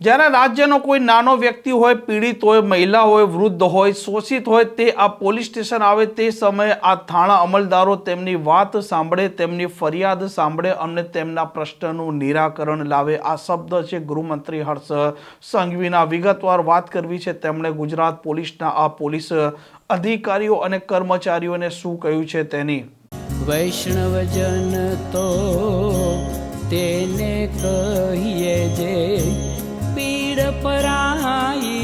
જ્યારે રાજ્યનો કોઈ નાનો વ્યક્તિ હોય, પીડિત હોય, મહિલા હોય, વૃદ્ધ હોય, શોષિત હોય, તે આ પોલીસ સ્ટેશન આવે તે સમયે આ થાણા અમલદારો તેમની વાત સાંભળે, તેમની ફરિયાદ સાંભળે અને તેમના પ્રશ્નનું નિરાકરણ લાવે. આ શબ્દ છે ગૃહમંત્રી હર્ષ સંઘવીના. વિગતવાર વાત કરવી છે તેમણે ગુજરાત પોલીસના આ પોલીસ અધિકારીઓ અને કર્મચારીઓને શું કહ્યું છે તેની. વૈષ્ણવજન તો તેને કહીએ જે પીડ પરાઈ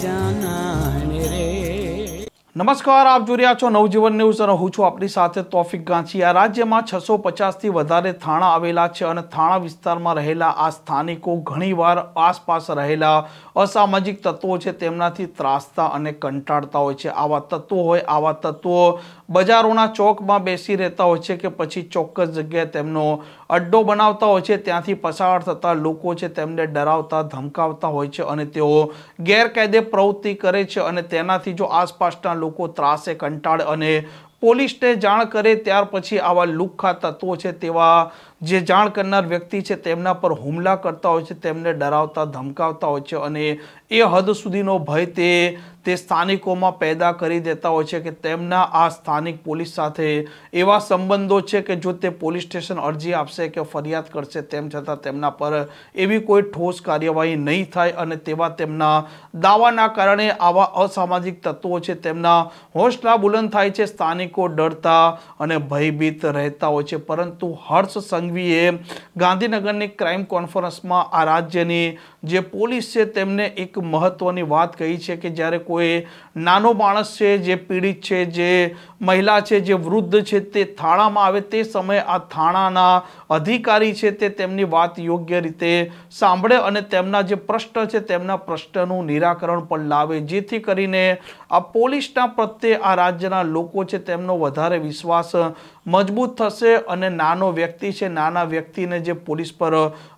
જાનાને રે. નમસ્કાર, આપ જોઈ રહ્યા છો નવજીવન ન્યૂઝ અને હું છું આપણી સાથે તોફિક ગાંચી. આ રાજ્યમાં 650થી વધારે થાણા આવેલા છે અને થાણા વિસ્તારમાં રહેલા આ સ્થાનિકો ઘણીવાર આસપાસ રહેલા અસામાજિક તત્વો છે તેમનાથી ત્રાસતા અને કંટાળતા હોય છે. આવા તત્વો બજારોના ચોકમાં બેસી રહેતા હોય છે કે પછી ચોક્કસ જગ્યાએ તેમનો અડ્ડો બનાવતા હોય છે. ત્યાંથી પસાર થતા લોકો છે તેમને ડરાવતા ધમકાવતા હોય છે અને તેઓ ગેરકાયદે પ્રવૃત્તિ કરે છે અને તેનાથી જો આસપાસના લોકો ત્રાસે, કંટાળે અને પોલીસને જાણ કરે ત્યાર પછી આવા લુખ્ખા તત્વો છે તેવા જે જાણ કરનાર વ્યક્તિ છે તેમના પર હુમલા કરતા હોય છે, તેમને ડરાવતા ધમકાવતા હોય છે અને એ હદ સુધીનો ભય તે સ્થાનિકોમાં પેદા કરી દેતા હોય છે કે તેમના આ સ્થાનિક પોલીસ સાથે એવા સંબંધો છે કે જો તે પોલીસ સ્ટેશન અરજી આપશે કે ફરિયાદ કરશે તેમ છતાં તેમના પર એવી કોઈ ઠોસ કાર્યવાહી નહીં થાય અને તેવા તેમના દાવાના કારણે આવા અસામાજિક તત્વો છે તેમના હોંસલા બુલંદ થાય છે. સ્થાનિકો ડરતા અને ભયભીત રહેતા હોય છે. પરંતુ હર્ષ સંઘવીએ ગાંધીનગરની ક્રાઇમ કોન્ફરન્સમાં આ રાજ્યની જે પોલીસ છે તેમને એક મહત્વની વાત કહી છે કે જ્યારે કોઈ નાનો માણસ છે, જે પીડિત છે, જે મહિલા છે, જે વૃદ્ધ છે, તે થાણામાં આવે તે સમયે આ થાણાના અધિકારી છે તે તેમની વાત યોગ્ય રીતે સાંભળે અને તેમના જે પ્રશ્ન છે તેમના પ્રશ્નનું નિરાકરણ પણ લાવે, જેથી કરીને આ પોલીસના પ્રત્યે આ રાજ્યના લોકો છે તેમનો વધારે વિશ્વાસ મજબૂત થશે અને નાનો વ્યક્તિ છે, નાના વ્યક્તિને જે પોલીસ પર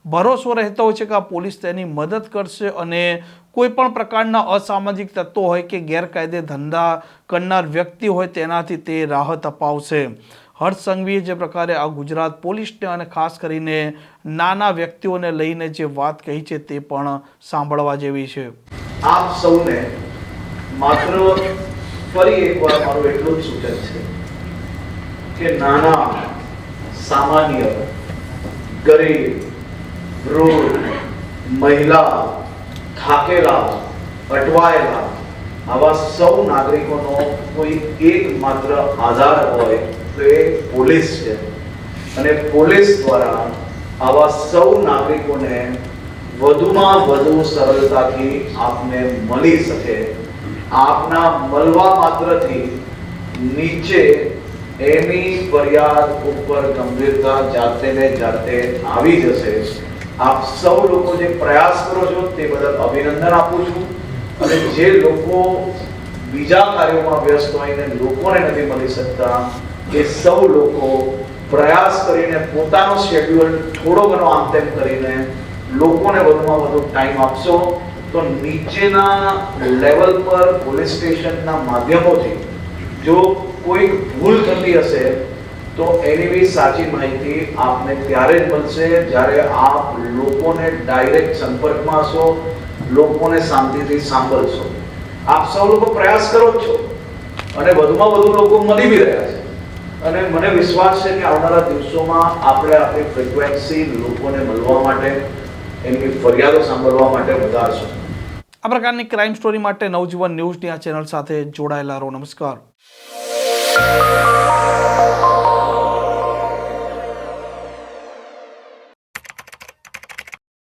ભરોસો રહેતો હોય છે કે આ પોલીસ તેની મદદ કરશે અને કોઈ પણ પ્રકારના અસામાજિક તત્વો હોય કે ગેરકાયદે ધંધા કરનાર વ્યક્તિ હોય તેનાથી તે રાહત અપાવશે. હર્ષ સંઘવીએ જે પ્રકારે આ ગુજરાત પોલીસને અને ખાસ કરીને નાના વ્યક્તિઓને લઈને જે વાત કહી છે તે પણ સાંભળવા જેવી છે. આપ સૌને માત્ર ફરી એકવાર મારું એટલું જ સૂચન છે કે નાના, સામાન્ય, ગરીબ, વૃદ્ધ, મહિલા, થાકેલા, અટવાયેલા આવા સૌ નાગરિકોનો કોઈ એકમાત્ર આધાર હોય તો એ પોલીસ છે અને પોલીસ દ્વારા આવા સૌ નાગરિકોને વધુમાં વધુ સરળતાથી આપને મળી શકે. આપના મળવા માત્રથી નીચે એની ફરિયાદ ઉપર ગંભીરતા જાતે ને જાતે આવી જશે. આપ સૌ લોકો જે પ્રયાસ કરો છો તે બદલ અભિનંદન આપું છું અને જે લોકો બીજા કાર્યોમાં વ્યસ્ત હોઈને લોકોને નથી મળી શકતા એ સૌ લોકો પ્રયાસ કરીને પોતાનો શેડ્યુલ થોડો ઘણો આમ તેમ કરીને લોકોને વધુમાં વધુ ટાઈમ આપશો તો નીચેના લેવલ પર પોલીસ સ્ટેશનના માધ્યમોથી જો કોઈ ભૂલ થતી હશે તો એની બી સાચી માહિતી આપને ત્યારે જ મળશે જ્યારે આપ લોકોને ડાયરેક્ટ સંપર્કમાં હશો, લોકોને શાંતિથી સાંભળશો. આપ સૌ લોકો પ્રયાસ કરો જ છો અને વધુમાં વધુ લોકો મળી બી રહ્યા છે અને મને વિશ્વાસ છે કે આવનારા દિવસોમાં આપણે આપણી ફ્રિક્વન્સી લોકોને મળવા માટે, એમની ફરિયાદો સાંભળવા માટે વધારશું. આ પ્રકારની ક્રાઇમ સ્ટોરી માટે નવજીવન ન્યૂઝની આ ચેનલ સાથે જોડાયેલા રહો. નમસ્કાર.